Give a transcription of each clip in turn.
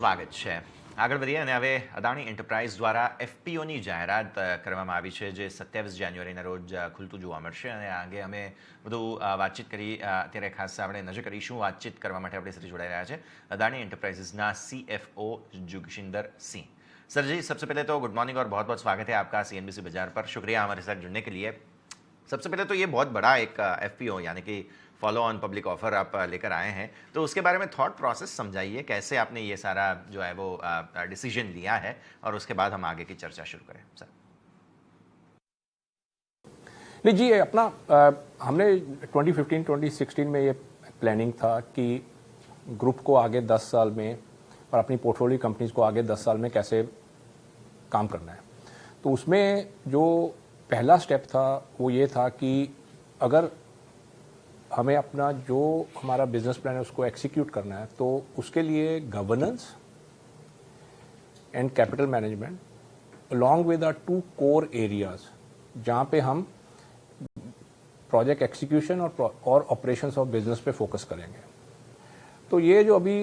સ્વાગત છે. આગળ વધીએ અને હવે અદાણી એન્ટરપ્રાઇઝ દ્વારા એફપીઓની જાહેરાત કરવામાં આવી છે, જે 27 જાન્યુઆરીના રોજ ખુલતું જોવા મળશે. અને આ અંગે અમે બધું વાતચીત કરી. અત્યારે ખાસ આપણે નજર કરીશું વાતચીત કરવા માટે આપણી સાથે જોડાઈ રહ્યા છે અદાણી एंटरप्राइजेज़ना CFO जुगशिंदर सिंह. सर जी, सबसे पहले तो गुड मॉर्निंग और बहुत बहुत स्वागत है आपका CNBC बाजार पर. शुक्रिया हमारे साथ जुड़ने के लिए. सबसे पहले तो ये बहुत बड़ा एक एफपीओ यानी कि फॉलो ऑन पब्लिक ऑफर आप लेकर आए हैं, तो उसके बारे में थॉट प्रोसेस समझाइए, कैसे आपने ये सारा जो है वो डिसीजन लिया है, और उसके बाद हम आगे की चर्चा शुरू करें सर. नहीं जी, अपना हमने 2015-2016 में ये प्लानिंग था कि ग्रुप को आगे 10 साल में और अपनी पोर्टफोलियो कंपनीज को आगे 10 साल में कैसे काम करना है. तो उसमें जो पहला स्टेप था वो ये था कि अगर हमें अपना जो हमारा बिजनेस प्लान है उसको एक्सिक्यूट करना है, तो उसके लिए governance and capital management along with our 2 core areas जहाँ पे हम प्रोजेक्ट एक्सिक्यूशन और ऑपरेशंस ऑफ बिजनेस पे फोकस करेंगे. तो ये जो अभी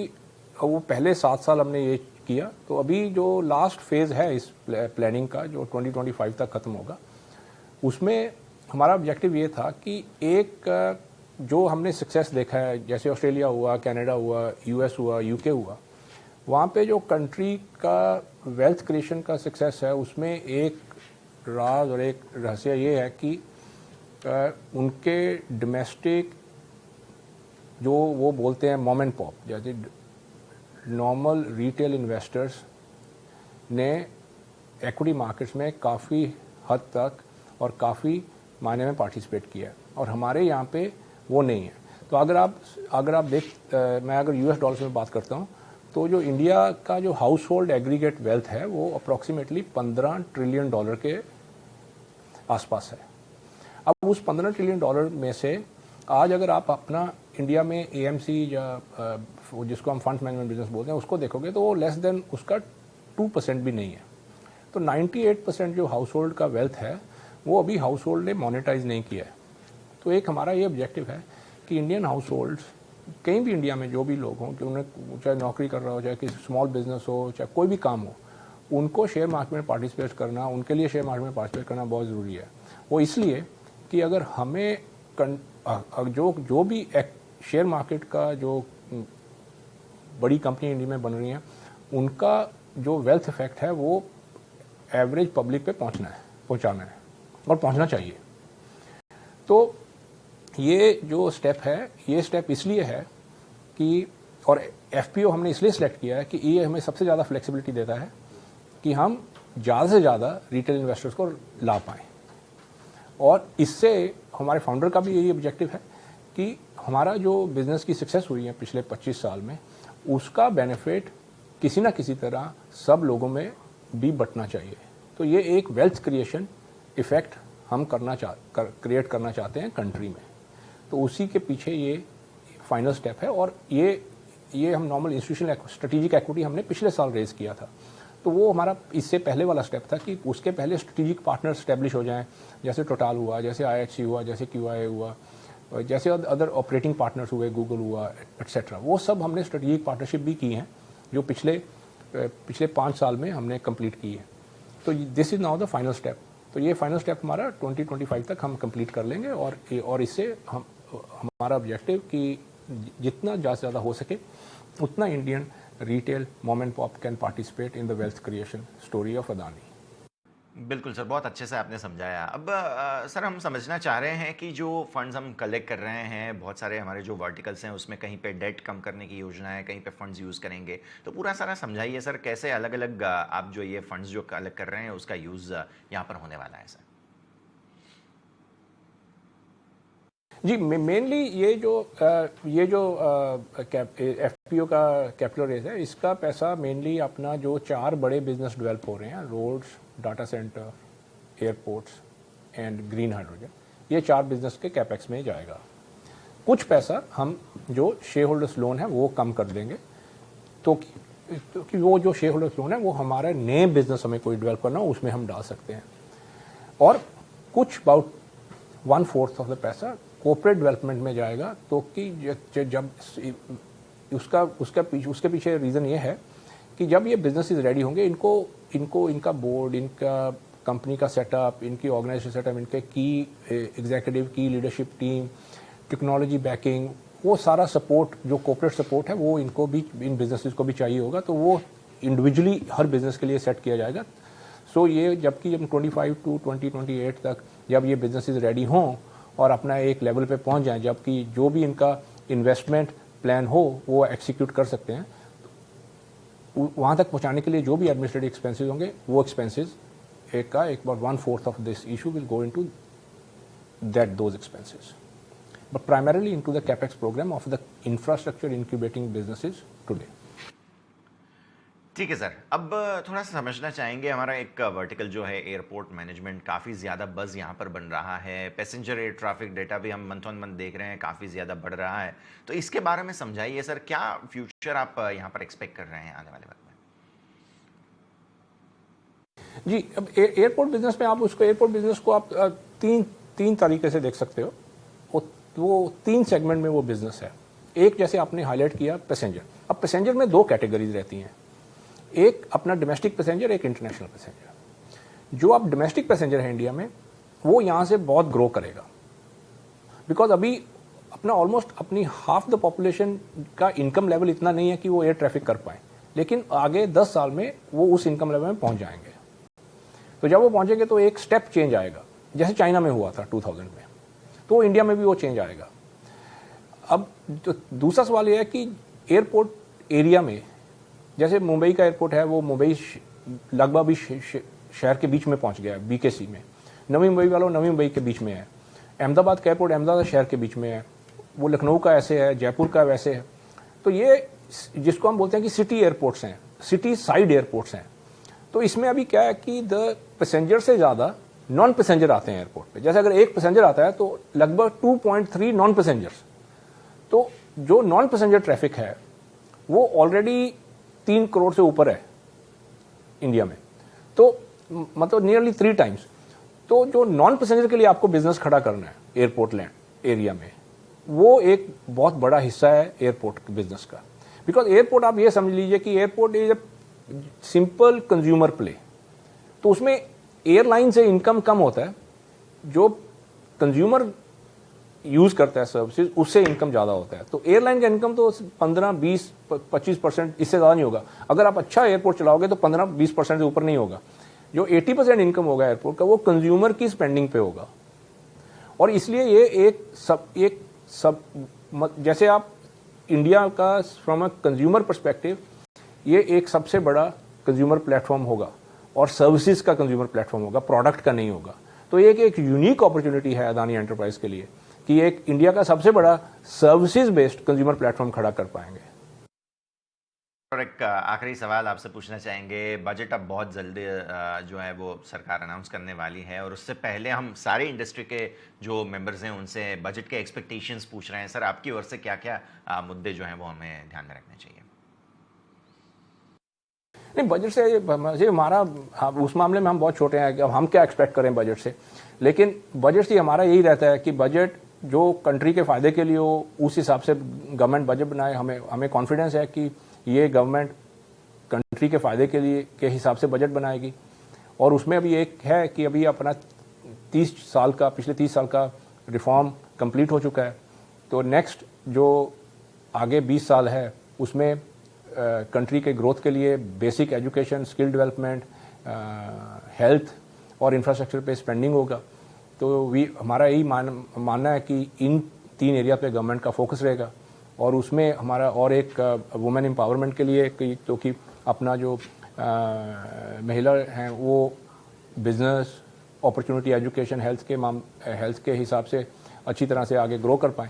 वो पहले 7 साल हमने ये किया, तो अभी जो लास्ट फेज़ है इस प्लानिंग का जो 2025 तक ख़त्म होगा, उसमें हमारा ऑब्जेक्टिव ये था कि एक जो हमने सक्सेस देखा है, जैसे ऑस्ट्रेलिया हुआ, कनाडा हुआ, यूएस हुआ, यूके हुआ, वहाँ पे जो कंट्री का वेल्थ क्रिएशन का सक्सेस है, उसमें एक राज और एक रहस्य ये है कि उनके डोमेस्टिक जो वो बोलते हैं मॉम एंड पॉप, जैसे नॉर्मल रिटेल इन्वेस्टर्स ने इक्विटी मार्केट्स में काफ़ी हद तक और काफ़ी मायने में पार्टिसिपेट किया है, और हमारे यहाँ पे वो नहीं है. तो अगर आप मैं अगर यूएस डॉलर्स में बात करता हूँ, तो जो इंडिया का जो हाउस होल्ड एग्रीगेट वेल्थ है वो अप्रॉक्सीमेटली $15 ट्रिलियन के आसपास है. अब उस $15 ट्रिलियन में से आज अगर आप अपना इंडिया में एएमसी या जिसको हम फंड मैनेजमेंट बिजनेस बोलते हैं उसको देखोगे, तो वो लेस देन उसका 2% भी नहीं है. तो 98% जो हाउस होल्ड का वेल्थ है वो अभी हाउस होल्ड ने मोनेटाइज नहीं किया है. तो एक हमारा ये ऑब्जेक्टिव है कि इंडियन हाउस होल्ड्स कहीं भी इंडिया में जो भी लोग हों, कि उन्हें चाहे नौकरी कर रहा हो, चाहे किसी स्मॉल बिजनेस हो, चाहे कोई भी काम हो, उनको शेयर मार्केट में पार्टिसिपेट करना, उनके लिए शेयर मार्केट में पार्टिसिपेट करना बहुत ज़रूरी है. वो इसलिए कि अगर हमें जो भी शेयर मार्केट का जो बड़ी कंपनी इंडिया में बन रही हैं, उनका जो वेल्थ इफेक्ट है वो एवरेज पब्लिक पे पहुंचाना है और पहुंचना चाहिए. तो ये जो स्टेप है, ये स्टेप इसलिए है कि, और एफपीओ हमने इसलिए सेलेक्ट किया है कि ये हमें सबसे ज़्यादा फ्लेक्सिबिलिटी देता है कि हम ज़्यादा से ज़्यादा रिटेल इन्वेस्टर्स को ला पाएँ. और इससे हमारे फाउंडर का भी यही ऑब्जेक्टिव है कि हमारा जो बिज़नेस की सक्सेस हुई है पिछले 25 साल में, उसका बेनिफिट किसी ना किसी तरह सब लोगों में भी बंटना चाहिए. तो ये एक वेल्थ क्रिएशन इफ़ेक्ट हम क्रिएट करना चाहते हैं कंट्री में. तो उसी के पीछे ये फाइनल स्टेप है. और ये हम नॉर्मल इंस्टीट्यूशनल स्ट्रेटेजिक एक्विटी हमने पिछले साल रेज किया था, तो वो हमारा इससे पहले वाला स्टेप था कि उसके पहले स्ट्रेटेजिक पार्टनर स्टैब्लिश हो जाएं, जैसे टोटल हुआ, जैसे IHC हुआ, जैसे QIA हुआ, जैसे अदर ऑपरेटिंग पार्टनर्स हुए, गूगल हुआ, एट्सेट्रा. वो सब हमने स्ट्रेटेजिक पार्टनरशिप भी की हैं जो पिछले 5 साल में हमने कंप्लीट की है. तो this is now the final step. तो ये फाइनल स्टेप हमारा 2025 तक हम कंप्लीट कर लेंगे, और इससे हमारा ऑब्जेक्टिव कि जितना ज़्यादा से ज़्यादा हो सके उतना Indian retail mom and pop can participate in the wealth creation story of Adani. बिल्कुल सर, बहुत अच्छे से आपने समझाया. अब सर, हम समझना चाह रहे हैं कि जो फंड्स हम कलेक्ट कर रहे हैं, बहुत सारे हमारे जो वर्टिकल्स हैं उसमें कहीं पे डेट कम करने की योजना है, कहीं पे फंड्स यूज़ करेंगे, तो पूरा सारा समझाइए सर, कैसे अलग अलग आप जो ये फंड्स जो कलेक्ट कर रहे हैं उसका यूज़ यहाँ पर होने वाला है सर. जी, मेनली ये जो एफपीओ का कैपिटल रेज है, इसका पैसा मेनली अपना जो 4 बड़े बिजनेस डेवलप हो रहे हैं, roads, data centre, airports and green hydrogen, ये 4 बिजनेस के कैपेक्स में जाएगा. कुछ पैसा हम जो शेयर होल्डर्स लोन है वो कम कर देंगे, तो कि वो जो शेयर होल्डर्स लोन है वो हमारे नए बिजनेस हमें कोई डेवलप करना हो उसमें हम डाल सकते हैं. और कुछ अबाउट 1/4 ऑफ द पैसा कॉर्पोरेट डेवलपमेंट में जाएगा. तो कि जब उसके पीछे रीज़न ये है कि जब ये बिजनेसेस रेडी होंगे, इनका बोर्ड, इनका कंपनी का सेटअप, इनकी ऑर्गेनाइजेशन सेटअप, इनके की एग्जीक्यूटिव की लीडरशिप टीम, टेक्नोलॉजी बैकिंग, वो सारा सपोर्ट जो कॉर्पोरेट सपोर्ट है वो इनको भी, इन बिजनेसेस को भी चाहिए होगा, तो वो इंडिविजुअली हर बिजनेस के लिए सेट किया जाएगा। सो ये जबकि जब 25 टू 2028 तक जब ये बिजनेसेस रेडी हों और अपना एक लेवल पे पहुंच जाएं, जबकि जो भी इनका इन्वेस्टमेंट प्लान हो वो एक्सिक्यूट कर सकते हैं, वहाँ तक पहुँचाने के लिए जो भी एडमिनिस्ट्रेटिव एक्सपेंसेस होंगे वो एक्सपेंसेस एक 1/4 of this issue will go into those expenses, but primarily into the capex program of the infrastructure incubating businesses today. ठीक है सर, अब थोड़ा सा समझना चाहेंगे, हमारा एक वर्टिकल जो है एयरपोर्ट मैनेजमेंट, काफ़ी ज़्यादा बज़ यहाँ पर बन रहा है, पैसेंजर एयर ट्रैफिक डेटा भी हम मंथ ऑन मंथ देख रहे हैं काफ़ी ज़्यादा बढ़ रहा है, तो इसके बारे में समझाइए सर, क्या फ्यूचर आप यहाँ पर एक्सपेक्ट कर रहे हैं आने वाले वक्त में? जी, अब एयरपोर्ट बिजनेस में आप उसको, एयरपोर्ट बिजनेस को आप तीन तरीके से देख सकते हो। वो 3 सेगमेंट में वो बिजनेस है। एक, जैसे आपने हाईलाइट किया, पैसेंजर। अब पैसेंजर में 2 कैटेगरीज रहती हैं, एक अपना डोमेस्टिक पैसेंजर, एक इंटरनेशनल पैसेंजर। जो आप डोमेस्टिक पैसेंजर है इंडिया में, वो यहाँ से बहुत ग्रो करेगा, बिकॉज अभी अपना ऑलमोस्ट अपनी हाफ द पॉपुलेशन का इनकम लेवल इतना नहीं है कि वो एयर ट्रैफिक कर पाए, लेकिन आगे 10 साल में वो उस इनकम लेवल में पहुंच जाएंगे। तो जब वो पहुंचेंगे तो एक स्टेप चेंज आएगा, जैसे चाइना में हुआ था 2000 में, तो इंडिया में भी वो चेंज आएगा। अब तो दूसरा सवाल ये है कि एयरपोर्ट एरिया में, जैसे मुंबई का एयरपोर्ट है, वो मुंबई लगभग भी शहर के बीच में पहुंच गया है, बीकेसी में। नवी मुंबई वालों नवी मुंबई के बीच में है। अहमदाबाद का एयरपोर्ट अहमदाबाद शहर के बीच में है। वो लखनऊ का ऐसे है, जयपुर का वैसे है। तो ये जिसको हम बोलते हैं कि सिटी एयरपोर्ट्स हैं, सिटी साइड एयरपोर्ट्स हैं। तो इसमें अभी क्या है कि द पैसेंजर से ज़्यादा नॉन पैसेंजर आते हैं एयरपोर्ट पे। जैसे अगर एक पैसेंजर आता है तो लगभग 2.3 नॉन पैसेंजर्स। तो जो नॉन पैसेंजर ट्रैफिक है वो ऑलरेडी 3 करोड़ से ऊपर है इंडिया में, तो मतलब नियरली 3 टाइम्स। तो जो नॉन पैसेंजर के लिए आपको बिजनेस खड़ा करना है एयरपोर्ट लैंड एरिया में, वो एक बहुत बड़ा हिस्सा है एयरपोर्ट बिजनेस का। बिकॉज एयरपोर्ट, आप ये समझ लीजिए कि airport is a simple consumer play. तो उसमें एयरलाइन से इनकम कम होता है, जो कंज्यूमर यूज करता है सर्विसेज उससे इनकम ज़्यादा होता है। तो एयरलाइन का इनकम तो 15, 20, 25%, इससे ज़्यादा नहीं होगा। अगर आप अच्छा एयरपोर्ट चलाओगे तो 15-20% से ऊपर नहीं होगा। जो 80% इनकम होगा एयरपोर्ट का, वो कंज्यूमर की स्पेंडिंग पे होगा। और इसलिए ये एक सब जैसे आप इंडिया का फ्रॉम अ कंज्यूमर पर्सपेक्टिव, ये एक सबसे बड़ा कंज्यूमर प्लेटफॉर्म होगा और सर्विसेज का कंज्यूमर प्लेटफॉर्म होगा, प्रोडक्ट का नहीं होगा। तो ये एक यूनिक अपॉर्चुनिटी है अदानी एंटरप्राइज के लिए कि एक इंडिया का सबसे बड़ा सर्विसेज बेस्ड कंज्यूमर प्लेटफॉर्म खड़ा कर पाएंगे। और एक आखिरी सवाल आपसे पूछना चाहेंगे, बजट अब बहुत जल्दी जो है वो सरकार अनाउंस करने वाली है, और उससे पहले हम सारे इंडस्ट्री के जो मेंबर्स हैं उनसे बजट के एक्सपेक्टेशंस पूछ रहे हैं। सर, आपकी ओर से क्या क्या मुद्दे जो हैं वो हमें ध्यान में रखने चाहिए? नहीं, बजट से हमारा, उस मामले में हम बहुत छोटे हैं कि अब हम क्या एक्सपेक्ट करें बजट से। लेकिन बजट से हमारा यही रहता है कि बजट जो कंट्री के फ़ायदे के लिए हो, उस हिसाब से गवर्नमेंट बजट बनाए। हमें कॉन्फिडेंस है कि ये गवर्नमेंट कंट्री के फ़ायदे के लिए के हिसाब से बजट बनाएगी। और उसमें अभी एक है कि अभी अपना पिछले 30 साल का रिफॉर्म कंप्लीट हो चुका है। तो नेक्स्ट जो आगे 20 साल है उसमें कंट्री के ग्रोथ के लिए basic education, skill development, health और इंफ्रास्ट्रक्चर पे स्पेंडिंग होगा। तो हमारा यही मानना है कि इन 3 एरिया पे गवर्नमेंट का फोकस रहेगा। और उसमें हमारा और एक वुमेन एम्पावरमेंट के लिए तो कि अपना जो महिला हैं वो बिजनेस, अपॉर्चुनिटी, एजुकेशन, हेल्थ के हिसाब से अच्छी तरह से आगे ग्रो कर पाएँ।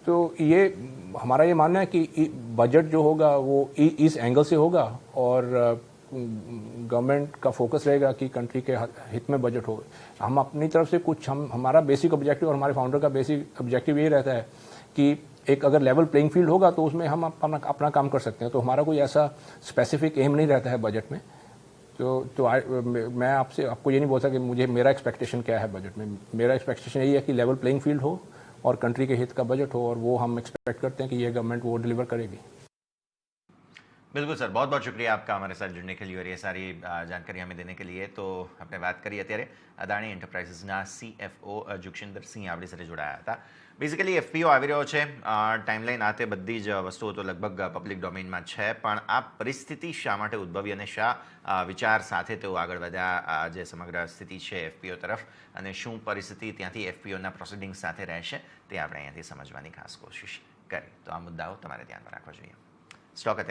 तो ये हमारा ये मानना है कि बजट जो होगा वो इस एंगल से होगा और गवर्नमेंट का फोकस रहेगा कि कंट्री के हित में बजट हो। हम अपनी तरफ से कुछ हमारा बेसिक ऑब्जेक्टिव और हमारे फाउंडर का बेसिक ऑब्जेक्टिव ये रहता है कि एक अगर लेवल प्लेइंग फील्ड होगा तो उसमें हम अपना काम कर सकते हैं। तो हमारा कोई ऐसा स्पेसिफिक एम नहीं रहता है बजट में। मैं आपको ये नहीं बोल सकता कि मेरा एक्सपेक्टेशन क्या है बजट में। मेरा एक्सपेक्टेशन यही है कि लेवल प्लेइंग फील्ड हो और कंट्री के हित का बजट हो, और वो हम एक्सपेक्ट करते हैं कि ये गवर्नमेंट वो डिलीवर करेगी। बिल्कुल सर, बहुत बहुत शुक्रिया आपका हमारे साथ जुड़ने के लिए और ये सारी जानकारी हमें देने के लिए। तो આપણે વાત કરી અત્યારે અદાણી એન્ટરપ્રાઇઝીસના CFO જુગશિન્દર સિંહ આપણી સાથે જોડાયા હતા। બેઝિકલી FPO આવી રહ્યો છે, ટાઈમલાઈન આ તે બધી જ વસ્તુઓ તો લગભગ પબ્લિક ડોમેઇનમાં છે, પણ આ પરિસ્થિતિ શા માટે ઉદ્ભવી અને શા વિચાર સાથે તેઓ આગળ વધ્યા, જે સમગ્ર સ્થિતિ છે FPO તરફ, અને શું પરિસ્થિતિ ત્યાંથી FPOના પ્રોસિડિંગ સાથે રહેશે તે આપણે અહીંયાથી સમજવાની ખાસ કોશિશ કરી। તો આ મુદ્દાઓ તમારે ધ્યાનમાં રાખવા જોઈએ। સ્ટોક અત્યારે